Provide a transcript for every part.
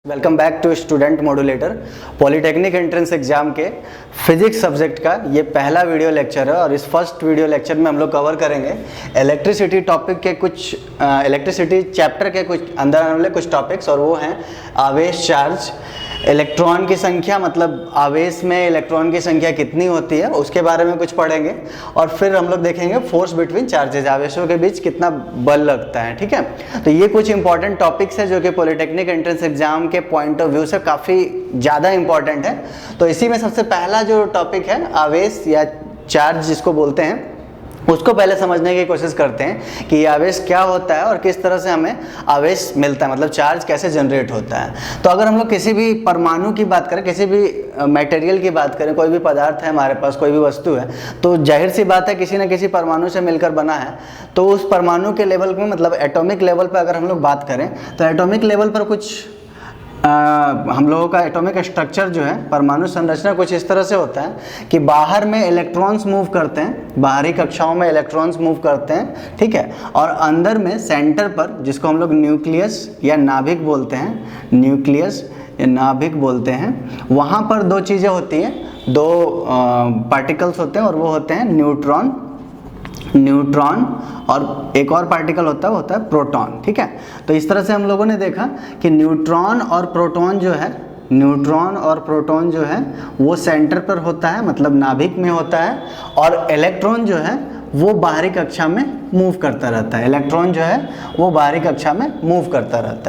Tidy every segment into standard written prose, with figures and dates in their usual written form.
Welcome back to student modulator. Polytechnic entrance exam के physics subject का ये पहला वीडियो लेक्चर है और इस फर्स्ट वीडियो लेक्चर में हम लोग कवर करेंगे इलेक्ट्रिसिटी टॉपिक के कुछ इलेक्ट्रिसिटी चैप्टर के कुछ अंदर आने वाले कुछ टॉपिक्स, और वो हैं आवेश, चार्ज, इलेक्ट्रॉन की संख्या, मतलब आवेश में इलेक्ट्रॉन की संख्या कितनी होती है उसके बारे में कुछ पढ़ेंगे, और फिर हम लोग देखेंगे फोर्स बिटवीन चार्जेज, आवेशों के बीच कितना बल लगता है। ठीक है, तो ये कुछ इंपॉर्टेंट टॉपिक्स है जो कि पॉलीटेक्निक एंट्रेंस एग्जाम के पॉइंट ऑफ व्यू से काफ़ी ज़्यादा इंपॉर्टेंट है। तो इसी में सबसे पहला जो टॉपिक है आवेश या चार्ज जिसको बोलते हैं, उसको पहले समझने की कोशिश करते हैं कि ये आवेश क्या होता है और किस तरह से हमें आवेश मिलता है, मतलब चार्ज कैसे जनरेट होता है। तो अगर हम लोग किसी भी परमाणु की बात करें, किसी भी मटेरियल की बात करें, कोई भी पदार्थ है हमारे पास, कोई भी वस्तु है, तो जाहिर सी बात है किसी न किसी परमाणु से मिलकर बना है। तो उस परमाणु के लेवल में, मतलब एटॉमिक लेवल पर अगर हम लोग बात करें तो एटॉमिक लेवल पर कुछ हम लोगों का एटॉमिक स्ट्रक्चर जो है, परमाणु संरचना कुछ इस तरह से होता है कि बाहर में इलेक्ट्रॉन्स मूव करते हैं, बाहरी कक्षाओं में इलेक्ट्रॉन्स मूव करते हैं, ठीक है, और अंदर में सेंटर पर, जिसको हम लोग न्यूक्लियस या नाभिक बोलते हैं, न्यूक्लियस या नाभिक बोलते हैं, वहाँ पर दो चीज़ें होती हैं, दो पार्टिकल्स होते हैं, और वो होते हैं न्यूट्रॉन और एक और पार्टिकल होता है प्रोटॉन। ठीक है, तो इस तरह से हम लोगों ने देखा कि न्यूट्रॉन और प्रोटॉन जो है वो सेंटर पर होता है, मतलब नाभिक में होता है, और इलेक्ट्रॉन जो है वो बाहरी कक्षा में मूव करता रहता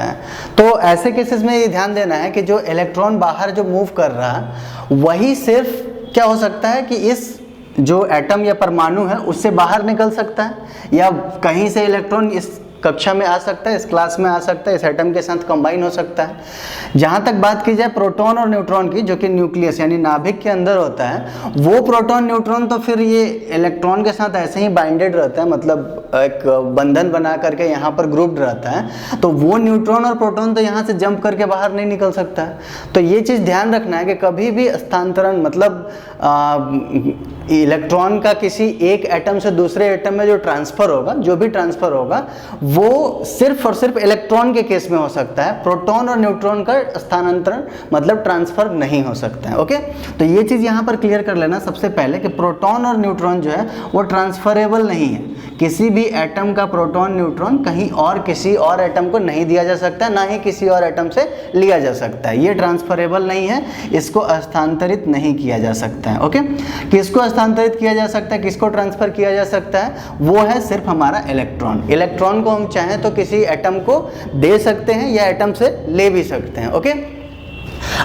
है। तो ऐसे केसेस में ये ध्यान देना है कि जो इलेक्ट्रॉन बाहर जो मूव कर रहा है वही सिर्फ क्या हो सकता है कि इस जो एटम या परमाणु है उससे बाहर निकल सकता है, या कहीं से इलेक्ट्रॉन इस कक्षा में आ सकता है, इस क्लास में आ सकता है, इस एटम के साथ कंबाइन हो सकता है। जहाँ तक बात की जाए प्रोटॉन और न्यूट्रॉन की, जो कि न्यूक्लियस यानी नाभिक के अंदर होता है, वो प्रोटॉन न्यूट्रॉन तो फिर ये इलेक्ट्रॉन के साथ ऐसे ही बाइंडेड रहता है, मतलब एक बंधन बना करके यहाँ पर ग्रुप्ड रहता है। तो वो न्यूट्रॉन और प्रोटॉन तो यहाँ से जंप करके बाहर नहीं निकल सकता है। तो ये चीज़ ध्यान रखना है कि कभी भी स्थानांतरण, मतलब इलेक्ट्रॉन का किसी एक एटम से दूसरे एटम में जो भी ट्रांसफर होगा वो सिर्फ और सिर्फ इलेक्ट्रॉन के केस में हो सकता है। प्रोटॉन और न्यूट्रॉन का स्थानांतरण मतलब ट्रांसफर नहीं हो सकता है। ओके, तो ये चीज़ यहाँ पर क्लियर कर लेना सबसे पहले कि प्रोटॉन और न्यूट्रॉन जो है वो ट्रांसफरेबल नहीं है। किसी भी एटम का प्रोटॉन न्यूट्रॉन कहीं और किसी और एटम को नहीं दिया जा सकता, ना ही किसी और एटम से लिया जा सकता है। ये ट्रांसफरेबल नहीं है, इसको हस्तांतरित नहीं किया जा सकता है। ओके, किसको हस्तांतरित किया जा सकता है, किसको ट्रांसफर किया जा सकता है, वो है सिर्फ हमारा इलेक्ट्रॉन। इलेक्ट्रॉन को हम चाहें तो किसी एटम को दे सकते हैं या एटम से ले भी सकते हैं। ओके,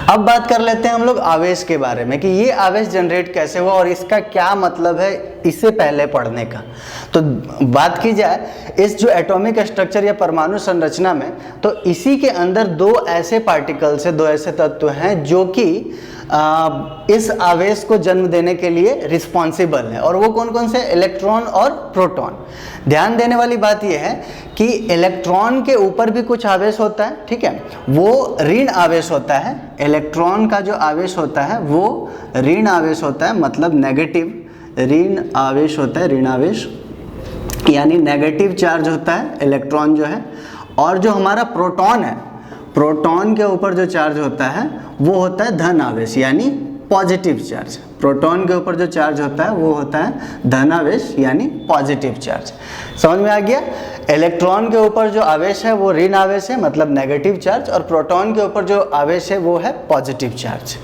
अब बात कर लेते हैं हम लोग आवेश के बारे में कि ये आवेश जनरेट कैसे हुआ और इसका क्या मतलब है इससे पहले पढ़ने का। तो बात की जाए इस जो एटॉमिक स्ट्रक्चर या परमाणु संरचना में, तो इसी के अंदर दो ऐसे पार्टिकल्स है, दो ऐसे तत्व हैं जो कि इस आवेश को जन्म देने के लिए रिस्पॉन्सिबल है। और वो कौन कौन से? इलेक्ट्रॉन और प्रोटॉन। ध्यान देने वाली बात यह है कि इलेक्ट्रॉन के ऊपर भी कुछ आवेश होता है, ठीक है, वो ऋण आवेश होता है। इलेक्ट्रॉन का जो आवेश होता है वो ऋण आवेश होता है, मतलब नेगेटिव ऋण आवेश होता है, ऋण आवेश यानी नेगेटिव चार्ज होता है इलेक्ट्रॉन जो है। और जो हमारा प्रोटॉन है, प्रोटॉन के ऊपर जो चार्ज होता है वो होता है धन आवेश यानी पॉजिटिव चार्ज। प्रोटॉन के ऊपर जो चार्ज होता है वो होता है धन आवेश यानी पॉजिटिव चार्ज। समझ में आ गया? इलेक्ट्रॉन के ऊपर जो आवेश है वो ऋण आवेश है, मतलब नेगेटिव चार्ज, और प्रोटॉन के ऊपर जो आवेश है वो है पॉजिटिव चार्ज।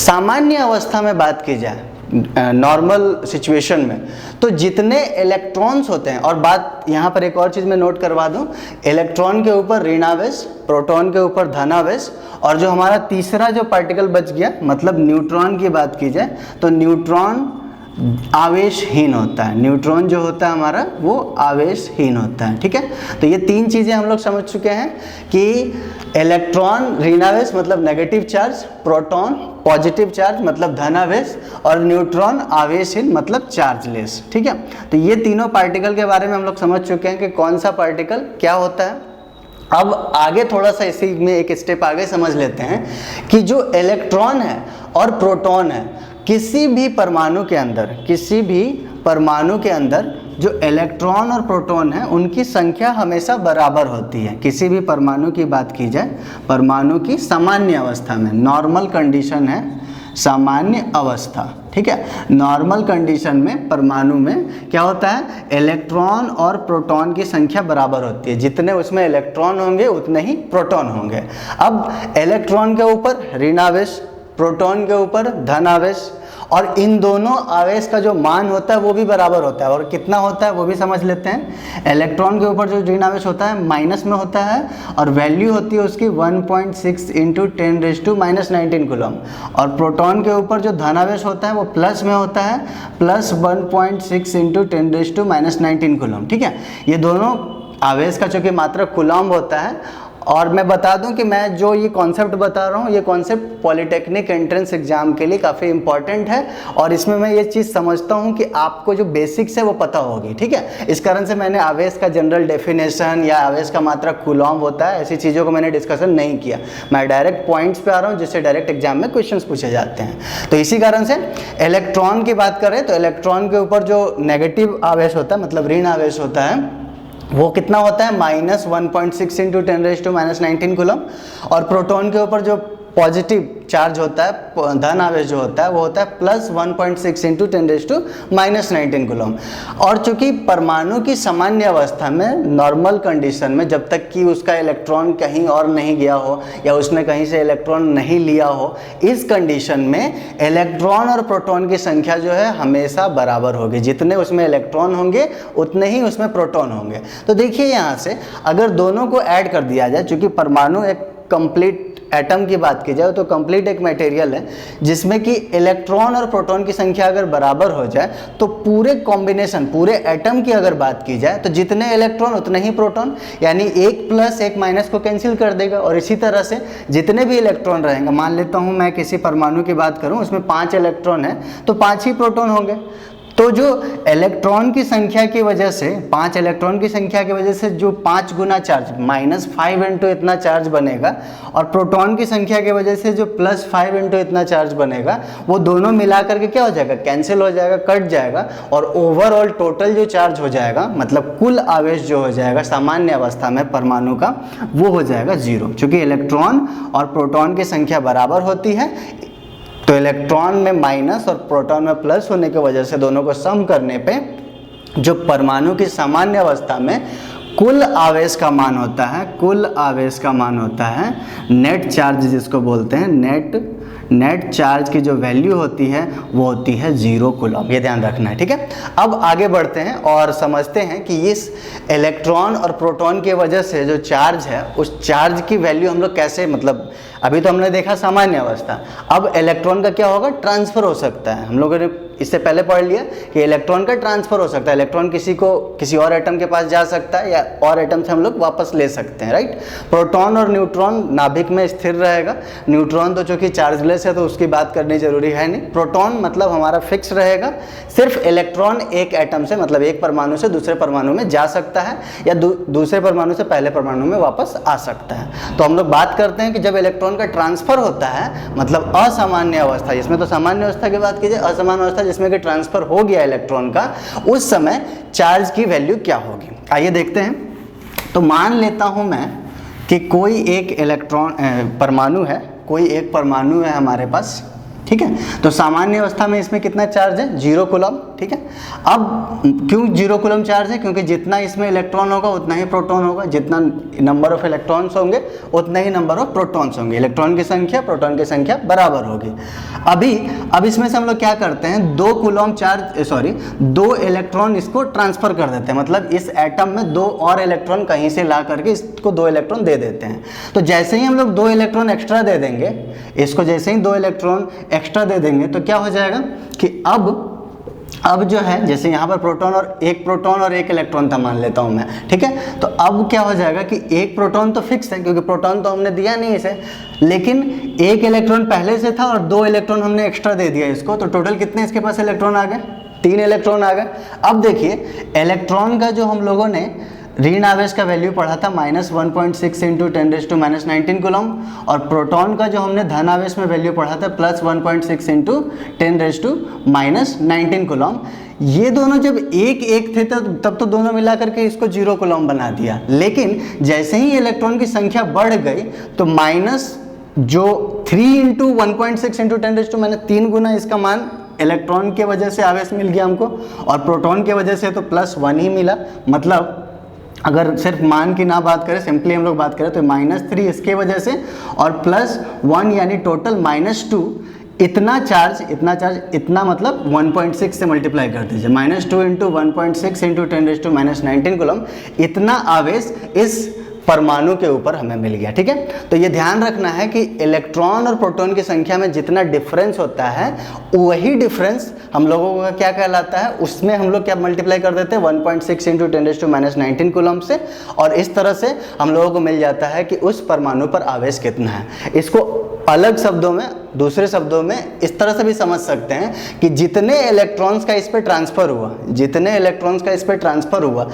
सामान्य अवस्था में बात की जाए, नॉर्मल सिचुएशन में, तो जितने इलेक्ट्रॉन्स होते हैं, और बात यहाँ पर एक और चीज़ मैं नोट करवा दूँ, इलेक्ट्रॉन के ऊपर ऋणावेश, प्रोटॉन के ऊपर धनावेश, और जो हमारा तीसरा जो पार्टिकल बच गया मतलब न्यूट्रॉन की बात की जाए तो न्यूट्रॉन आवेशहीन होता है। न्यूट्रॉन जो होता है हमारा वो आवेशहीन होता है। ठीक है, तो ये तीन चीज़ें हम लोग समझ चुके हैं कि इलेक्ट्रॉन ऋणावेश मतलब negative charge, proton positive charge मतलब धनावेश, और न्यूट्रॉन आवेशहीन मतलब चार्जलेस। ठीक है, तो ये तीनों पार्टिकल के बारे में हम लोग समझ चुके हैं कि कौन सा पार्टिकल क्या होता है। अब आगे थोड़ा सा इसी में एक स्टेप आगे समझ लेते हैं कि जो इलेक्ट्रॉन है और प्रोटॉन है, किसी भी परमाणु के अंदर जो इलेक्ट्रॉन और प्रोटॉन है उनकी संख्या हमेशा बराबर होती है। किसी भी परमाणु की बात की जाए, परमाणु की सामान्य अवस्था में, नॉर्मल कंडीशन है सामान्य अवस्था, ठीक है। नॉर्मल कंडीशन में परमाणु में क्या होता है, इलेक्ट्रॉन और प्रोटॉन की संख्या बराबर होती है। जितने उसमें इलेक्ट्रॉन होंगे उतने ही प्रोटॉन होंगे। अब इलेक्ट्रॉन के ऊपर ऋण आवेश, प्रोटॉन के ऊपर धन आवेश, और इन दोनों आवेश का जो मान होता है वो भी बराबर होता है। और कितना होता है वो भी समझ लेते हैं। इलेक्ट्रॉन के ऊपर जो ऋण आवेश होता है माइनस में होता है और वैल्यू होती है उसकी 1.6 इंटू 10⁻⁻19 कूलम। और प्रोटॉन के ऊपर जो धन आवेश होता है वो प्लस में होता है, प्लस 1.6 इंटू 10⁻19 कूलम, ठीक है। ये दोनों आवेश का चूँकि मात्रक कूलम होता है। और मैं बता दूं कि मैं जो ये कॉन्सेप्ट बता रहा हूँ, ये कॉन्सेप्ट पॉलिटेक्निक एंट्रेंस एग्जाम के लिए काफ़ी इंपॉर्टेंट है और इसमें मैं ये चीज़ समझता हूँ कि आपको जो बेसिक्स है वो पता होगी, ठीक है। इस कारण से मैंने आवेश का जनरल डेफिनेशन या आवेश का मात्रक कूलम होता है ऐसी चीज़ों को मैंने डिस्कशन नहीं किया। मैं डायरेक्ट पॉइंट्स पे आ रहा हूँ जिससे डायरेक्ट एग्जाम में क्वेश्चन पूछे जाते हैं। तो इसी कारण से इलेक्ट्रॉन की बात करें तो इलेक्ट्रॉन के ऊपर जो नेगेटिव आवेश होता है, मतलब ऋण आवेश होता है, वो कितना होता है, -1.6 इंटू 10⁻⁻19 कूलम। और प्रोटॉन के ऊपर जो पॉजिटिव चार्ज होता है, धन आवेश जो होता है, वो होता है प्लस 1.6 इंटू 10⁻⁻19 कूलम। और चूंकि परमाणु की सामान्य अवस्था में, नॉर्मल कंडीशन में, जब तक कि उसका इलेक्ट्रॉन कहीं और नहीं गया हो या उसने कहीं से इलेक्ट्रॉन नहीं लिया हो, इस कंडीशन में इलेक्ट्रॉन और प्रोटॉन की संख्या जो है हमेशा बराबर होगी। जितने उसमें इलेक्ट्रॉन होंगे उतने ही उसमें प्रोटॉन होंगे। तो देखिए यहाँ से अगर दोनों को ऐड कर दिया जाए, चूँकि परमाणु एक कंप्लीट एटम की बात की जाए तो कंप्लीट एक मटेरियल है जिसमें कि इलेक्ट्रॉन और प्रोटॉन की संख्या अगर बराबर हो जाए तो पूरे कॉम्बिनेशन, पूरे एटम की अगर बात की जाए तो जितने इलेक्ट्रॉन उतने ही प्रोटॉन, यानी एक प्लस एक माइनस को कैंसिल कर देगा। और इसी तरह से जितने भी इलेक्ट्रॉन रहेंगे, मान लेता हूँ मैं किसी परमाणु की बात करूँ, उसमें 5 इलेक्ट्रॉन है तो 5 ही प्रोटॉन होंगे। तो जो इलेक्ट्रॉन की संख्या की वजह से, 5 इलेक्ट्रॉन की संख्या की वजह से जो 5 गुना चार्ज, -5 इंटू इतना चार्ज बनेगा, और प्रोटॉन की संख्या की वजह से जो +5 इंटू इतना चार्ज बनेगा, वो दोनों मिला करके क्या हो जाएगा, कैंसिल हो जाएगा, कट जाएगा। और ओवरऑल टोटल जो चार्ज हो जाएगा, मतलब कुल आवेश जो हो जाएगा सामान्य अवस्था में परमाणु का, वो हो जाएगा 0। चूँकि इलेक्ट्रॉन और प्रोटॉन की संख्या बराबर होती है तो इलेक्ट्रॉन में माइनस और प्रोटॉन में प्लस होने की वजह से दोनों को सम करने पे जो परमाणु की सामान्य अवस्था में कुल आवेश का मान होता है, कुल आवेश का मान होता है, नेट चार्ज जिसको बोलते हैं, नेट चार्ज की जो वैल्यू होती है वो होती है 0 कूलम। ये ध्यान रखना है, ठीक है। अब आगे बढ़ते हैं और समझते हैं कि इस इलेक्ट्रॉन और प्रोटॉन की वजह से जो चार्ज है, उस चार्ज की वैल्यू हम लोग कैसे, मतलब अभी तो हमने देखा सामान्य अवस्था, अब इलेक्ट्रॉन का क्या होगा, ट्रांसफर हो सकता है। हम लोगों ने इससे पहले पढ़ लिया कि इलेक्ट्रॉन का ट्रांसफर हो सकता है, इलेक्ट्रॉन किसी और एटम के पास जा सकता है या और एटम से हम लोग वापस ले सकते हैं, राइट। प्रोटॉन और न्यूट्रॉन नाभिक में स्थिर रहेगा। न्यूट्रॉन तो चूंकि चार्जलेस है तो उसकी बात करनी जरूरी है नहीं। प्रोटॉन मतलब हमारा फिक्स रहेगा। सिर्फ इलेक्ट्रॉन एक एटम से, मतलब एक परमाणु से दूसरे परमाणु में जा सकता है या दूसरे परमाणु से पहले परमाणु में वापस आ सकता है। तो हम लोग बात करते हैं कि जब इलेक्ट्रॉन का ट्रांसफर होता है, मतलब असामान्य अवस्था, इसमें तो सामान्य अवस्था की बात कीजिए, असामान्य अवस्था जिसमें कि ट्रांसफर हो गया इलेक्ट्रॉन का, उस समय चार्ज की वैल्यू क्या होगी, आइए देखते हैं। तो मान लेता हूं मैं कि कोई एक परमाणु है, कोई एक परमाणु है हमारे पास, ठीक है। तो सामान्य अवस्था में इसमें कितना चार्ज है, 0 कूलम, ठीक है। अब क्यों 0 कूलम चार्ज है, क्योंकि जितना इसमें इलेक्ट्रॉन होगा उतना ही प्रोटॉन होगा, जितना नंबर ऑफ इलेक्ट्रॉन्स होंगे उतना ही नंबर ऑफ प्रोटॉन्स होंगे। इलेक्ट्रॉन की संख्या प्रोटॉन की संख्या बराबर होगी। अब इसमें से हम लोग क्या करते हैं, 2 इलेक्ट्रॉन इसको ट्रांसफर कर देते हैं, मतलब इस एटम में 2 और इलेक्ट्रॉन कहीं से ला करके इसको 2 इलेक्ट्रॉन दे देते हैं। तो जैसे ही हम लोग 2 इलेक्ट्रॉन एक्स्ट्रा दे देंगे, इसको जैसे ही 2 इलेक्ट्रॉन एक्स्ट्रा दे देंगे तो क्या हो जाएगा कि अब जो है, जैसे यहाँ पर प्रोटॉन और एक इलेक्ट्रॉन था मान लेता हूँ मैं, ठीक है। तो अब क्या हो जाएगा कि एक प्रोटॉन तो फिक्स है क्योंकि प्रोटॉन तो हमने दिया नहीं इसे, लेकिन एक इलेक्ट्रॉन पहले से था और 2 इलेक्ट्रॉन हमने एक्स्ट्रा दे दिया इसको, तो टोटल कितने इसके पास इलेक्ट्रॉन आ गए, 3 इलेक्ट्रॉन आ गए। अब देखिए इलेक्ट्रॉन का जो हम लोगों ने ऋण आवेश का वैल्यू पढ़ा था -1.6 इंटू 10⁻⁻19 कूलम, और प्रोटॉन का जो हमने धन आवेश में वैल्यू पढ़ा था +1.6 इंटू 10⁻⁻19 कूलम। ये दोनों जब एक एक थे तब तो दोनों मिलाकर के इसको 0 कूलम बना दिया, लेकिन जैसे ही इलेक्ट्रॉन की संख्या बढ़ गई तो माइनस जो 3 इंटू 1.6 इंटू 10⁻³ गुना इसका मान इलेक्ट्रॉन के वजह से आवेश मिल गया हमको, और प्रोटॉन के वजह से तो +1 ही मिला। मतलब अगर सिर्फ मान की ना बात करें, सिंपली हम लोग बात करें तो -3 इसके वजह से और +1 यानी टोटल -2। इतना चार्ज इतना मतलब 1.6 से मल्टीप्लाई कर दीजिए, -2 इंटू 1.6 इंटू 10⁻⁻19 कूलम, इतना आवेश इस परमाणु के ऊपर हमें मिल गया। ठीक है, तो ये ध्यान रखना है कि इलेक्ट्रॉन और प्रोटॉन की संख्या में जितना डिफरेंस होता है वही डिफरेंस हम लोगों का क्या कहलाता है, उसमें हम लोग क्या मल्टीप्लाई कर देते हैं 1.6 इंटू 10⁻⁻19 कूलम से, और इस तरह से हम लोगों को मिल जाता है कि उस परमाणु पर आवेश कितना है। इसको अलग शब्दों में, दूसरे शब्दों में इस तरह से भी समझ सकते हैं कि जितने इलेक्ट्रॉन्स का इस पर ट्रांसफर हुआ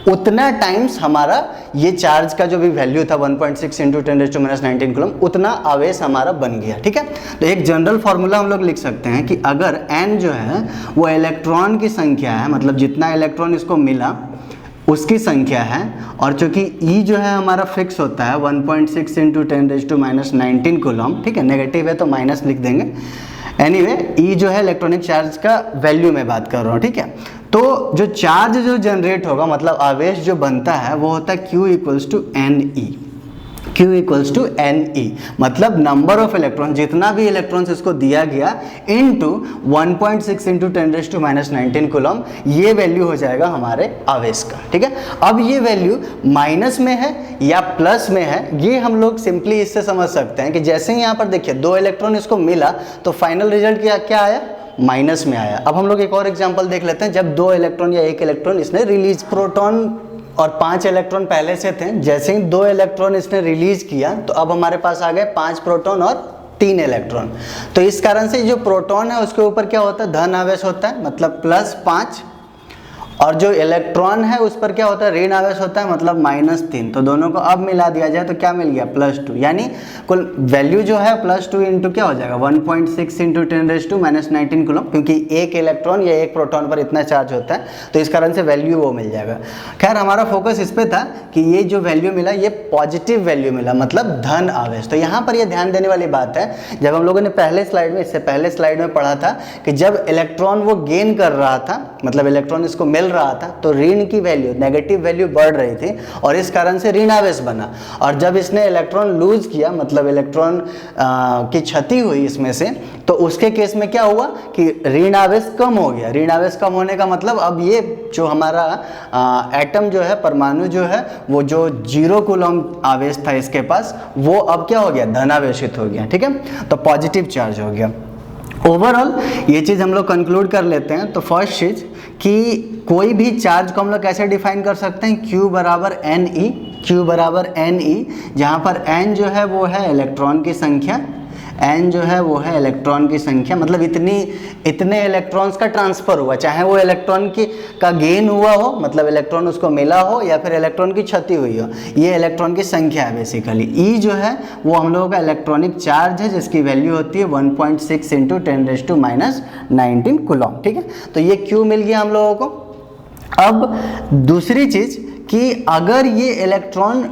उतना टाइम्स हमारा ये चार्ज का जो भी वैल्यू था 1.6 इंटू 10⁻⁻19 कूलम, उतना आवेश हमारा बन गया। ठीक है, तो एक जनरल फॉर्मूला हम लोग लिख सकते हैं कि अगर n जो है वो इलेक्ट्रॉन की संख्या है, मतलब जितना इलेक्ट्रॉन इसको मिला उसकी संख्या है, और चूंकि E जो है हमारा फिक्स होता है 1.6 इंटू 10⁻⁻19 कूलम। ठीक है, नेगेटिव है तो माइनस लिख देंगे। एनीवे E जो है इलेक्ट्रॉनिक चार्ज का वैल्यू में बात कर रहा हूँ। ठीक है, तो जो चार्ज जो जनरेट होगा, मतलब आवेश जो बनता है वो होता है Q = Ne, मतलब नंबर ऑफ इलेक्ट्रॉन, जितना भी इलेक्ट्रॉन्स इसको दिया गया इनटू 1.6 इंटू 10⁻⁻19 कूलम, ये वैल्यू हो जाएगा हमारे आवेश का। ठीक है, अब ये वैल्यू माइनस में है या प्लस में है, ये हम लोग सिंपली इससे समझ सकते हैं कि जैसे ही यहाँ पर देखिए 2 इलेक्ट्रॉन इसको मिला तो फाइनल रिजल्ट क्या आया, माइनस में आया। अब हम लोग एक और एग्जांपल देख लेते हैं, जब 2 इलेक्ट्रॉन या 1 इलेक्ट्रॉन इसने रिलीज, प्रोटॉन और 5 इलेक्ट्रॉन पहले से थे, जैसे ही 2 इलेक्ट्रॉन इसने रिलीज किया तो अब हमारे पास आ गए 5 प्रोटॉन और 3 इलेक्ट्रॉन। तो इस कारण से जो प्रोटॉन है उसके ऊपर क्या होता है, धन आवेश होता है, मतलब +5, और जो इलेक्ट्रॉन है उस पर क्या होता है, ऋण आवेश होता है, मतलब -3। तो दोनों को अब मिला दिया जाए तो क्या मिल गया, +2, यानी कुल वैल्यू जो है +2 इंटू क्या हो जाएगा 1.6 इंटू 10⁻⁻19 कूलम, क्योंकि एक इलेक्ट्रॉन या एक प्रोटॉन पर इतना चार्ज होता है तो इस कारण से वैल्यू वो मिल जाएगा। खैर हमारा फोकस इस पर था कि ये जो वैल्यू मिला ये पॉजिटिव वैल्यू मिला, मतलब धन आवेश। तो यहाँ पर ये ध्यान देने वाली बात है, जब हम लोगों ने इससे पहले स्लाइड में पढ़ा था कि जब इलेक्ट्रॉन वो गेन कर रहा था, मतलब इलेक्ट्रॉन इसको मिल रहा था, तो ऋण की वैल्यू, नेगेटिव वैल्यू बढ़ रही थी और इस कारण से ऋण आवेश बना। और जब इसने इलेक्ट्रॉन लूज किया, मतलब इलेक्ट्रॉन की क्षति हुई इसमें से, तो उसके केस में क्या हुआ कि ऋण आवेश कम हो गया। ऋण आवेश कम होने का मतलब अब ये जो हमारा एटम जो है, परमाणु जो है, वो जो 0 कूलम आवेश था इसके पास, वो अब क्या हो गया, धनावेशित हो गया। ठीक है, तो पॉजिटिव चार्ज हो गया। ओवरऑल ये चीज़ हम लोग कंक्लूड कर लेते हैं। तो फर्स्ट चीज़ कि कोई भी चार्ज को हम लोग कैसे डिफाइन कर सकते हैं, Q = Ne, जहाँ पर N जो है वो है इलेक्ट्रॉन की संख्या, N जो है वो है इलेक्ट्रॉन की संख्या, मतलब इतने इलेक्ट्रॉन्स का ट्रांसफर हुआ, चाहे वो इलेक्ट्रॉन का गेन हुआ हो, मतलब इलेक्ट्रॉन उसको मिला हो, या फिर इलेक्ट्रॉन की क्षति हुई हो, ये इलेक्ट्रॉन की संख्या है बेसिकली। E जो है वो हम लोगों का इलेक्ट्रॉनिक चार्ज है, जिसकी वैल्यू होती है 1.6 इंटू 10⁻⁻19 कूलम। ठीक है, तो ये Q मिल गया हम लोगों को। अब दूसरी चीज़ कि अगर ये इलेक्ट्रॉन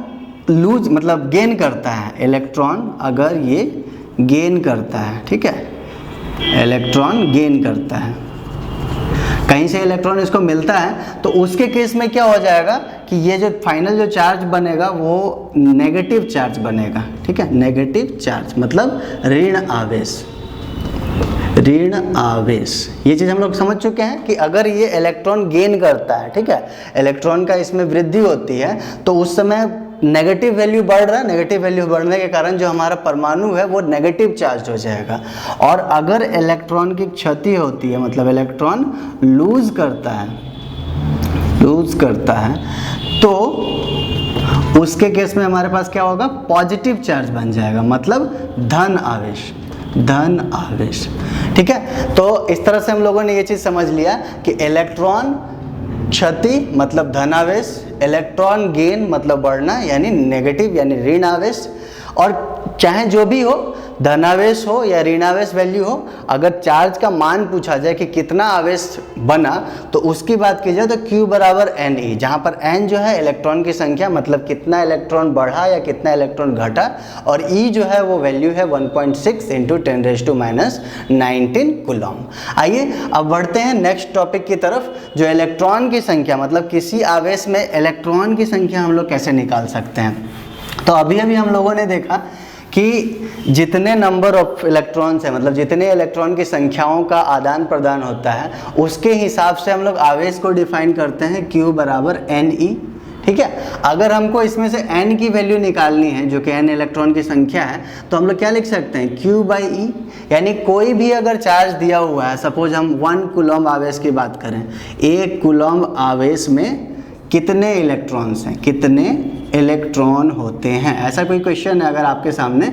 लूज, मतलब गेन करता है, इलेक्ट्रॉन अगर ये गेन करता है, ठीक है, इलेक्ट्रॉन गेन करता है, कहीं से इलेक्ट्रॉन इसको मिलता है, तो उसके केस में क्या हो जाएगा कि ये जो फाइनल जो चार्ज बनेगा वो नेगेटिव चार्ज बनेगा। ठीक है, नेगेटिव चार्ज मतलब ऋण आवेश। ये चीज़ हम लोग समझ चुके हैं कि अगर ये इलेक्ट्रॉन गेन करता है, ठीक है, इलेक्ट्रॉन का इसमें वृद्धि होती है, तो उस समय नेगेटिव वैल्यू बढ़ रहा है, नेगेटिव वैल्यू बढ़ने के कारण जो हमारा परमाणु है वो नेगेटिव चार्ज हो जाएगा। और अगर इलेक्ट्रॉन की क्षति होती है, मतलब इलेक्ट्रॉन लूज करता है, तो उसके केस में हमारे पास क्या होगा, पॉजिटिव चार्ज बन जाएगा, मतलब धन आवेश। ठीक है, तो इस तरह से हम लोगों ने ये चीज़ समझ लिया कि इलेक्ट्रॉन क्षति मतलब धनावेश, इलेक्ट्रॉन गेन मतलब बढ़ना यानी नेगेटिव यानी ऋण आवेश, और चाहे जो भी हो धनावेश हो या ऋणावेश वैल्यू हो, अगर चार्ज का मान पूछा जाए कि कितना आवेश बना तो उसकी बात की जाए तो Q बराबर NE, जहाँ पर N जो है इलेक्ट्रॉन की संख्या मतलब कितना इलेक्ट्रॉन बढ़ा या कितना इलेक्ट्रॉन घटा, और E जो है वो वैल्यू है 1.6 इंटू 10⁻⁹ कूलम। आइए अब बढ़ते हैं नेक्स्ट टॉपिक की तरफ, जो इलेक्ट्रॉन की संख्या मतलब किसी आवेश में इलेक्ट्रॉन की संख्या हम लोग कैसे निकाल सकते हैं। तो अभी हम लोगों ने देखा कि जितने नंबर ऑफ इलेक्ट्रॉन्स है मतलब जितने इलेक्ट्रॉन की संख्याओं का आदान प्रदान होता है उसके हिसाब से हम लोग आवेश को डिफाइन करते हैं Q बराबर NE। ठीक है, अगर हमको इसमें से N की वैल्यू निकालनी है जो कि N इलेक्ट्रॉन की संख्या है तो हम लोग क्या लिख सकते हैं Q/E, यानी कोई भी अगर चार्ज दिया हुआ है, सपोज हम 1 कूलम आवेश की बात करें, 1 कूलम आवेश में कितने इलेक्ट्रॉन्स हैं, कितने इलेक्ट्रॉन होते हैं, ऐसा कोई क्वेश्चन है अगर आपके सामने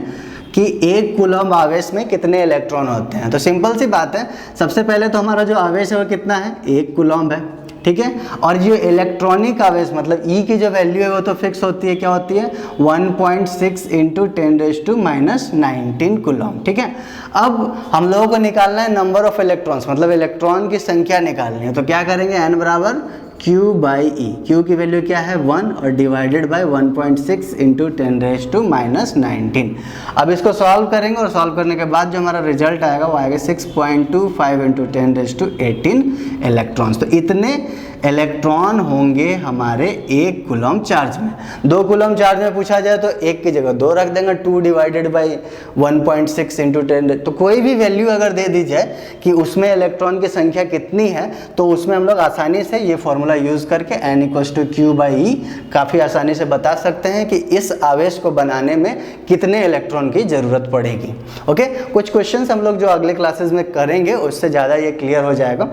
कि 1 कूलम आवेश में कितने इलेक्ट्रॉन होते हैं, तो सिंपल सी बात है, सबसे पहले तो हमारा जो आवेश है वो कितना है 1 कूलम है। ठीक है, और जो इलेक्ट्रॉनिक आवेश मतलब E की जो वैल्यू है वो तो फिक्स होती है, क्या होती है 1.6 इंटू 10⁻⁹ कूलम। ठीक है, अब हम लोगों को निकालना है नंबर ऑफ इलेक्ट्रॉन्स मतलब इलेक्ट्रॉन की संख्या निकालनी है, तो क्या करेंगे N बराबर Q/E, Q की वैल्यू क्या है 1 और डिवाइडेड बाय 1.6 इंटू 10⁻⁹। अब इसको सॉल्व करेंगे और सॉल्व करने के बाद जो हमारा रिजल्ट आएगा वो आएगा 6.25 इंटू 10⁻18 इलेक्ट्रॉन्स। तो इतने इलेक्ट्रॉन होंगे हमारे 1 कूलम चार्ज में। 2 कूलम चार्ज में पूछा जाए तो 1 की जगह 2 रख देंगे, 2 डिवाइडेड बाई 1.6 इंटू 10, तो कोई भी वैल्यू अगर दे दी जाए कि उसमें इलेक्ट्रॉन की संख्या कितनी है तो उसमें हम लोग आसानी से ये फॉर्मूला यूज़ करके N = Q/E काफ़ी आसानी से बता सकते हैं कि इस आवेश को बनाने में कितने इलेक्ट्रॉन की ज़रूरत पड़ेगी। ओके, कुछ क्वेश्चंस हम लोग जो अगले क्लासेस में करेंगे उससे ज़्यादा ये क्लियर हो जाएगा।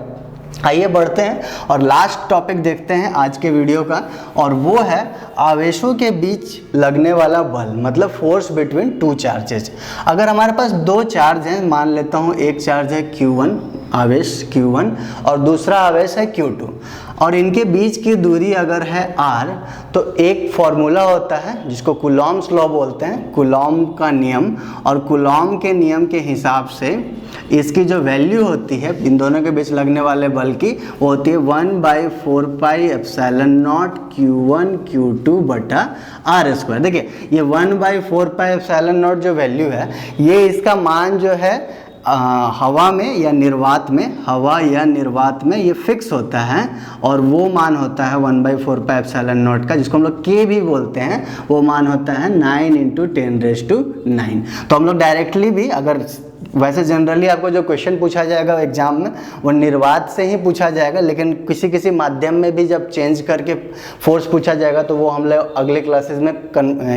आइए बढ़ते हैं और लास्ट टॉपिक देखते हैं आज के वीडियो का, और वो है आवेशों के बीच लगने वाला बल मतलब फोर्स बिटवीन 2 चार्जेज। अगर हमारे पास 2 चार्ज हैं, मान लेता हूँ एक चार्ज है Q1 आवेश Q1 और दूसरा आवेश है Q2, और इनके बीच की दूरी अगर है r, तो एक फॉर्मूला होता है जिसको कूलॉम्स लॉ बोलते हैं, कूलॉम का नियम, और कूलॉम के नियम के हिसाब से इसकी जो वैल्यू होती है इन दोनों के बीच लगने वाले बल की वो होती है 1/4πε0 Q1 Q2 बटा r²। देखिए ये 1/4πε0 जो वैल्यू है ये इसका मान जो है हवा में या निर्वात में, हवा या निर्वात में ये फिक्स होता है, और वो मान होता है 1/4πε0 का, जिसको हम लोग K भी बोलते हैं, वो मान होता है 9 इंटू 10⁹। तो हम लोग डायरेक्टली भी, अगर वैसे जनरली आपको जो क्वेश्चन पूछा जाएगा एग्जाम में वो निर्वात से ही पूछा जाएगा, लेकिन किसी माध्यम में भी जब चेंज करके फोर्स पूछा जाएगा तो वो हम लोग अगले क्लासेस में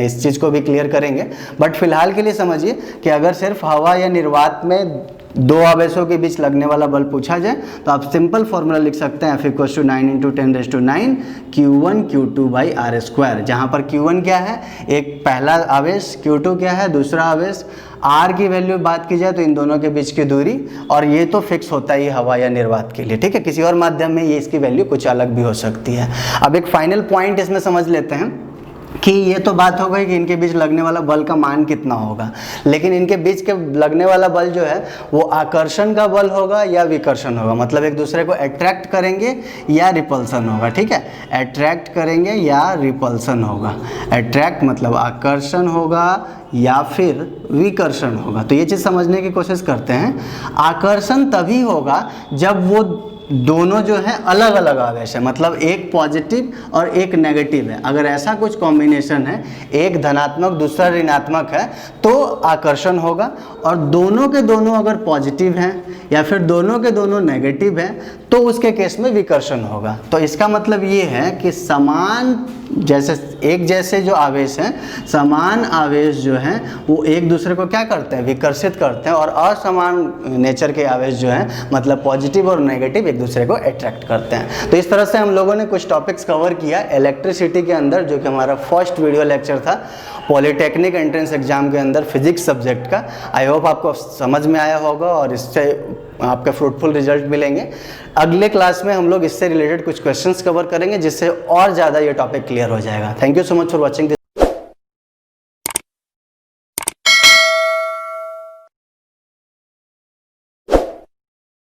इस चीज़ को भी क्लियर करेंगे। बट फिलहाल के लिए समझिए कि अगर सिर्फ हवा या निर्वात में 2 आवेशों के बीच लगने वाला बल पूछा जाए तो आप सिंपल फॉर्मूला लिख सकते हैं F = 9 इंटू 10⁹ Q1 Q2/r², जहाँ पर Q1 क्या है एक पहला आवेश, Q2 क्या है दूसरा आवेश, R की वैल्यू बात की जाए तो इन दोनों के बीच की दूरी, और ये तो फिक्स होता ही हवा या निर्वात के लिए। ठीक है, किसी और माध्यम में ये इसकी वैल्यू कुछ अलग भी हो सकती है। अब एक फाइनल पॉइंट इसमें समझ लेते हैं कि ये तो बात हो गई कि इनके बीच लगने वाला बल का मान कितना होगा, लेकिन इनके बीच के लगने वाला बल जो है वो आकर्षण का बल होगा या विकर्षण होगा, मतलब एक दूसरे को अट्रैक्ट करेंगे या रिपल्सन होगा। ठीक है, अट्रैक्ट करेंगे या रिपल्सन होगा, अट्रैक्ट मतलब आकर्षण होगा या फिर विकर्षण होगा। तो ये चीज़ समझने की कोशिश करते हैं। आकर्षण तभी होगा जब वो दोनों जो है अलग अलग आवेश है, मतलब एक पॉजिटिव और एक नेगेटिव है, अगर ऐसा कुछ कॉम्बिनेशन है, एक धनात्मक दूसरा ऋणात्मक है तो आकर्षण होगा, और दोनों के दोनों अगर पॉजिटिव हैं या फिर दोनों के दोनों नेगेटिव हैं तो उसके केस में विकर्षण होगा। तो इसका मतलब ये है कि समान एक जैसे जो आवेश हैं, समान आवेश जो हैं वो एक दूसरे को क्या करते हैं विकर्षित करते हैं, और असमान नेचर के आवेश जो हैं मतलब पॉजिटिव और नेगेटिव एक दूसरे को अट्रैक्ट करते हैं। तो इस तरह से हम लोगों ने कुछ टॉपिक्स कवर किया इलेक्ट्रिसिटी के अंदर, जो कि हमारा फर्स्ट वीडियो लेक्चर था पॉलिटेक्निक एंट्रेंस एग्जाम के अंदर फिजिक्स सब्जेक्ट का। आई होप आपको समझ में आया होगा और इससे आपका फ्रूटफुल रिजल्ट मिलेंगे। अगले क्लास में हम लोग इससे रिलेटेड कुछ क्वेश्चंस कवर करेंगे जिससे और ज़्यादा ये टॉपिक क्लियर हो जाएगा। Thank you so much for watching this.